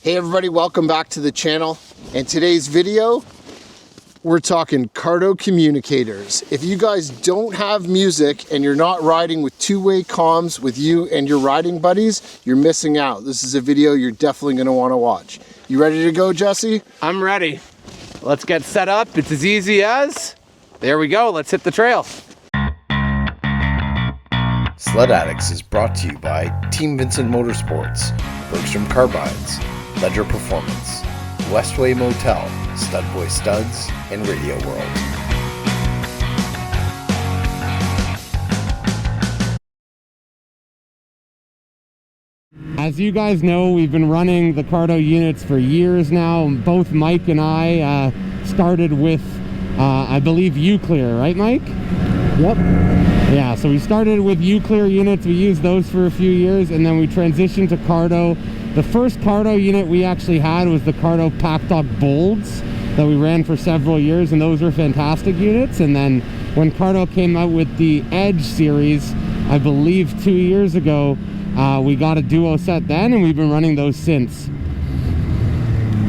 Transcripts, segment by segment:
Hey everybody, welcome back to the channel. In today's video, we're talking Cardo Communicators. If you guys don't have music and you're not riding with two-way comms with you and your riding buddies, you're missing out. This is a video you're definitely gonna wanna watch. You ready to go, Jesse? I'm ready. Let's get set up. It's as easy as, there we go, let's hit the trail. Sled Addicts is brought to you by Team Vincent Motorsports, Bergstrom Carbines, Ledger Performance, Westway Motel, Stud Boy Studs, and Radio World. As you guys know, we've been running the Cardo units for years now. Both Mike and I started with, I believe, Uclear, right, Mike? Yep. Yeah, so we started with Uclear units. We used those for a few years, and then we transitioned to Cardo. The first Cardo unit we actually had was the Cardo Packtalk Bolds that we ran for several years, and those were fantastic units. And then when Cardo came out with the Edge series, I believe 2 years ago, we got a duo set then, and we've been running those since.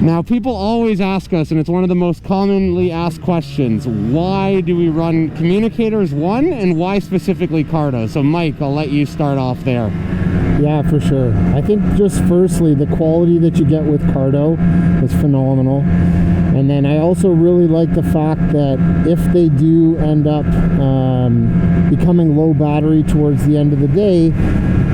Now, people always ask us, and it's one of the most commonly asked questions, why do we run Communicators 1 and why specifically Cardo? So Mike, I'll let you start off there. Yeah, for sure. I think just firstly, the quality that you get with Cardo is phenomenal. And then I also really like the fact that if they do end up becoming low battery towards the end of the day,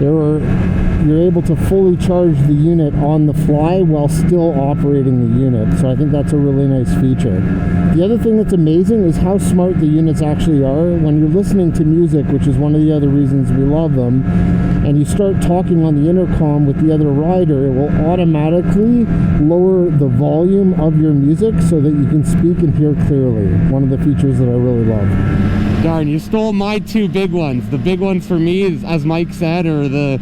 you're able to fully charge the unit on the fly while still operating the unit. So I think that's a really nice feature. The other thing that's amazing is how smart the units actually are. When you're listening to music, which is one of the other reasons we love them, and you start talking on the intercom with the other rider, it will automatically lower the volume of your music so that you can speak and hear clearly. One of the features that I really love. Darn, you stole my two big ones. The big ones for me, is, as Mike said, are the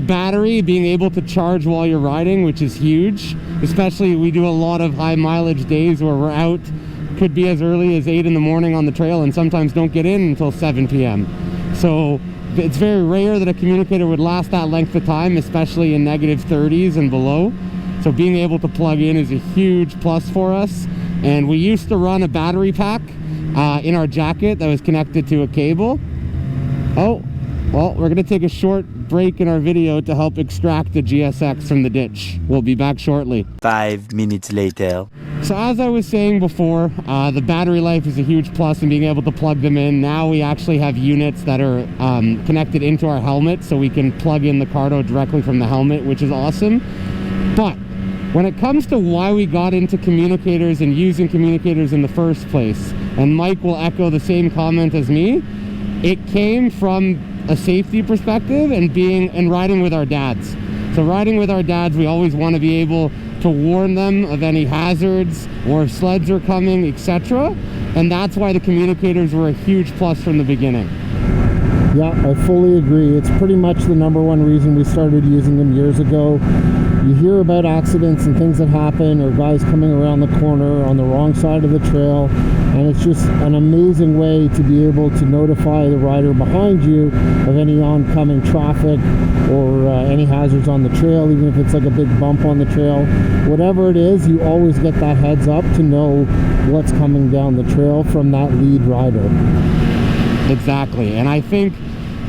battery, being able to charge while you're riding, which is huge. Especially, we do a lot of high mileage days where we're out, could be as early as 8 in the morning on the trail, and sometimes don't get in until 7 p.m. So it's very rare that a communicator would last that length of time, especially in negative 30s and below. So being able to plug in is a huge plus for us. And we used to run a battery pack in our jacket that was connected to a cable. Oh, well, we're gonna take a short break in our video to help extract the GSX from the ditch. We'll be back shortly. 5 minutes later. So as I was saying before, the battery life is a huge plus in being able to plug them in. Now we actually have units that are connected into our helmet, so we can plug in the Cardo directly from the helmet, which is awesome. But when it comes to why we got into communicators and using communicators in the first place, and Mike will echo the same comment as me, it came from a safety perspective and riding with our dads. So riding with our dads, we always want to be able to warn them of any hazards or if sleds are coming, etc. And that's why the communicators were a huge plus from the beginning. Yeah, I fully agree. It's pretty much the #1 reason we started using them years ago. You hear about accidents and things that happen, or guys coming around the corner on the wrong side of the trail, and it's just an amazing way to be able to notify the rider behind you of any oncoming traffic or any hazards on the trail, even if it's like a big bump on the trail. Whatever it is, you always get that heads up to know what's coming down the trail from that lead rider. Exactly, and I think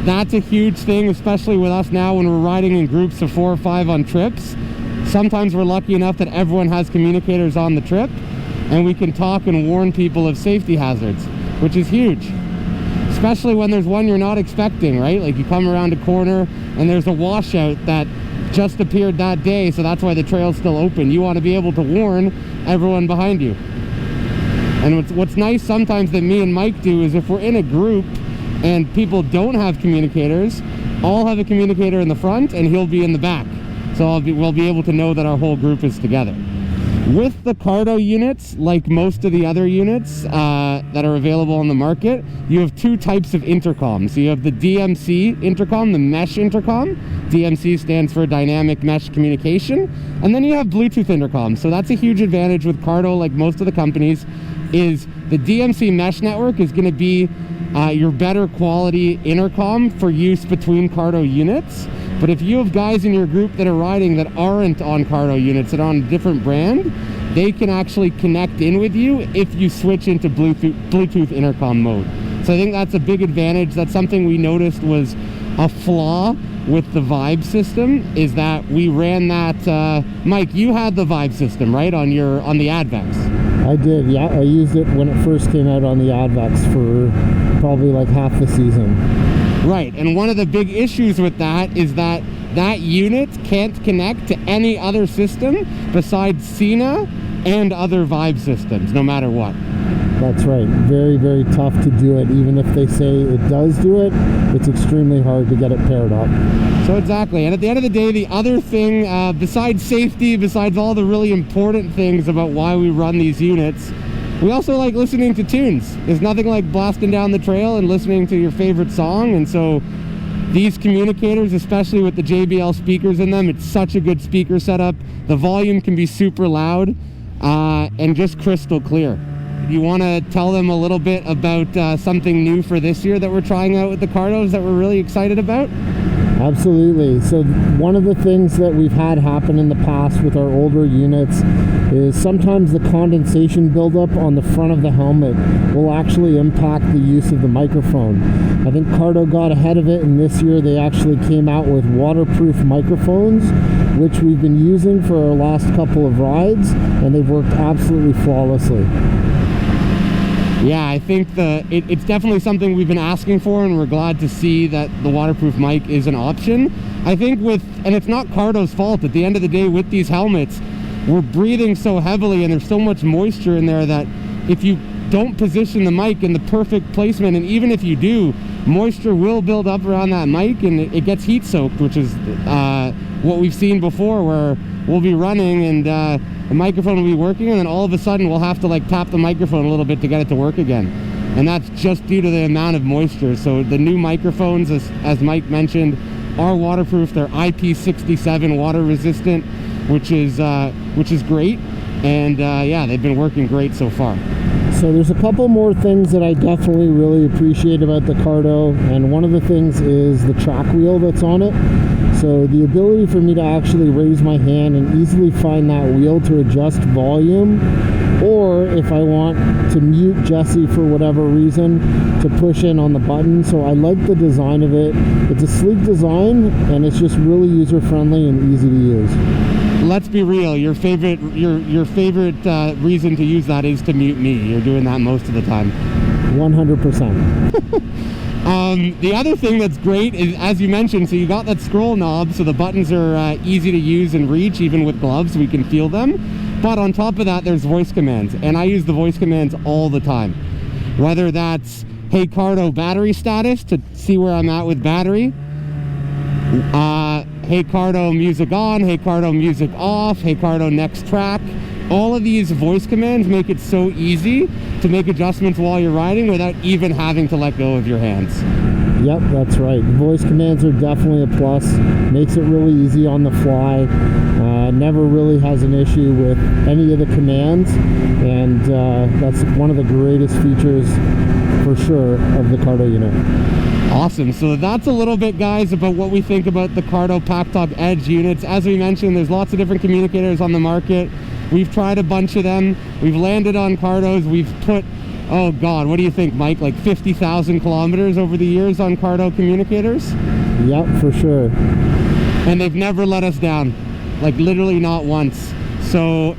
that's a huge thing, especially with us now when we're riding in groups of 4 or 5 on trips. Sometimes we're lucky enough that everyone has communicators on the trip, and we can talk and warn people of safety hazards, which is huge. Especially when there's one you're not expecting, right? Like you come around a corner and there's a washout that just appeared that day, so that's why the trail's still open. You want to be able to warn everyone behind you. And what's nice sometimes that me and Mike do is if we're in a group and people don't have communicators, I'll have a communicator in the front and he'll be in the back. So we'll be able to know that our whole group is together. With the Cardo units, like most of the other units that are available on the market, you have 2 types of intercom. So you have the DMC intercom, the mesh intercom. DMC stands for dynamic mesh communication. And then you have Bluetooth intercom. So that's a huge advantage with Cardo, like most of the companies, is the DMC mesh network is going to be your better quality intercom for use between Cardo units. But if you have guys in your group that are riding that aren't on Cardo units, that are on a different brand, they can actually connect in with you if you switch into Bluetooth intercom mode. So I think that's a big advantage. That's something we noticed was a flaw with the Vibe system, is that we ran that, Mike, you had the Vibe system, right, on the Advex? I did, yeah. I used it when it first came out on the Advex for probably like half the season. Right, and one of the big issues with that is that that unit can't connect to any other system besides Sena and other Vibe systems, no matter what. That's right. Very, very tough to do it. Even if they say it does do it, it's extremely hard to get it paired up. So exactly. And at the end of the day, the other thing, besides safety, besides all the really important things about why we run these units, we also like listening to tunes. There's nothing like blasting down the trail and listening to your favorite song. And so these communicators, especially with the JBL speakers in them, it's such a good speaker setup. The volume can be super loud and just crystal clear. You want to tell them a little bit about something new for this year that we're trying out with the Cardos that we're really excited about? Absolutely. So one of the things that we've had happen in the past with our older units is sometimes the condensation buildup on the front of the helmet will actually impact the use of the microphone. I think Cardo got ahead of it, and this year they actually came out with waterproof microphones, which we've been using for our last couple of rides, and they've worked absolutely flawlessly. Yeah, I think it's definitely something we've been asking for, and we're glad to see that the waterproof mic is an option. I think and it's not Cardo's fault, at the end of the day with these helmets, we're breathing so heavily and there's so much moisture in there that if you don't position the mic in the perfect placement, and even if you do, moisture will build up around that mic and it gets heat soaked, which is what we've seen before, where we'll be running and the microphone will be working, and then all of a sudden we'll have to like tap the microphone a little bit to get it to work again. And that's just due to the amount of moisture. So the new microphones, as Mike mentioned, are waterproof. They're IP67 water resistant, which is great. And yeah, they've been working great so far. So there's a couple more things that I definitely really appreciate about the Cardo, and one of the things is the track wheel that's on it. So the ability for me to actually raise my hand and easily find that wheel to adjust volume, or if I want to mute Jesse for whatever reason, to push in on the button. So I like the design of it. It's a sleek design, and it's just really user-friendly and easy to use. Let's be real, your favorite reason to use that is to mute me. You're doing that most of the time. 100%. The other thing that's great is, as you mentioned, so you got that scroll knob, so the buttons are easy to use and reach, even with gloves, we can feel them. But on top of that, there's voice commands, and I use the voice commands all the time. Whether that's, hey Cardo, battery status, to see where I'm at with battery. Hey Cardo, music on. Hey Cardo, music off. Hey Cardo, next track. All of these voice commands make it so easy to make adjustments while you're riding without even having to let go of your hands. Yep, that's right. The voice commands are definitely a plus. Makes it really easy on the fly. Never really has an issue with any of the commands, and that's one of the greatest features for sure of the Cardo unit. Awesome. So that's a little bit, guys, about what we think about the Cardo Packtalk Edge units. As we mentioned, there's lots of different communicators on the market. We've tried a bunch of them. We've landed on Cardos. We've put, oh God, what do you think, Mike? Like 50,000 kilometers over the years on Cardo communicators? Yep, for sure. And they've never let us down. Like literally not once. So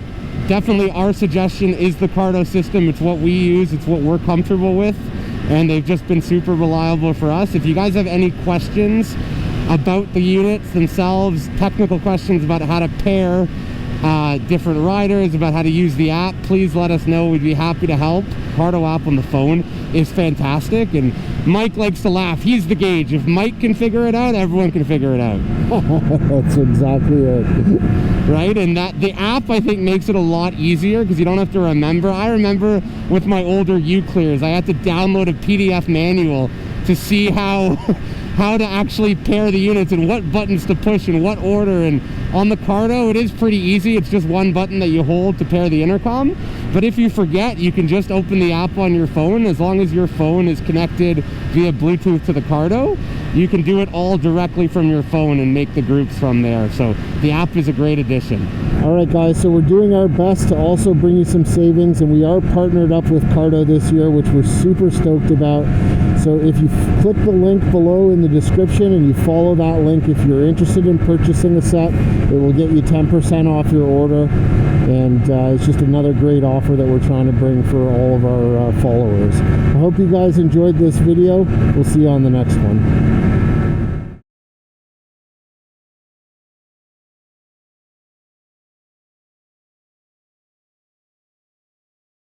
definitely our suggestion is the Cardo system. It's what we use. It's what we're comfortable with. And they've just been super reliable for us. If you guys have any questions about the units themselves, technical questions about how to pair different riders, about how to use the app, please let us know. We'd be happy to help. Cardo app on the phone is fantastic, and Mike likes to laugh. He's the gauge. If Mike can figure it out, everyone can figure it out. That's exactly it. Right? And that the app, I think, makes it a lot easier because you don't have to remember. I remember with my older U-Clears, I had to download a PDF manual to see how to actually pair the units and what buttons to push in what order. And on the Cardo, it is pretty easy. It's just one button that you hold to pair the intercom. But if you forget, you can just open the app on your phone. As long as your phone is connected via Bluetooth to the Cardo, you can do it all directly from your phone and make the groups from there. So the app is a great addition. All right, guys, so we're doing our best to also bring you some savings, and we are partnered up with Cardo this year, which we're super stoked about. So if you click the link below in the description and you follow that link, if you're interested in purchasing a set, it will get you 10% off your order. And it's just another great offer that we're trying to bring for all of our followers. I hope you guys enjoyed this video. We'll see you on the next one.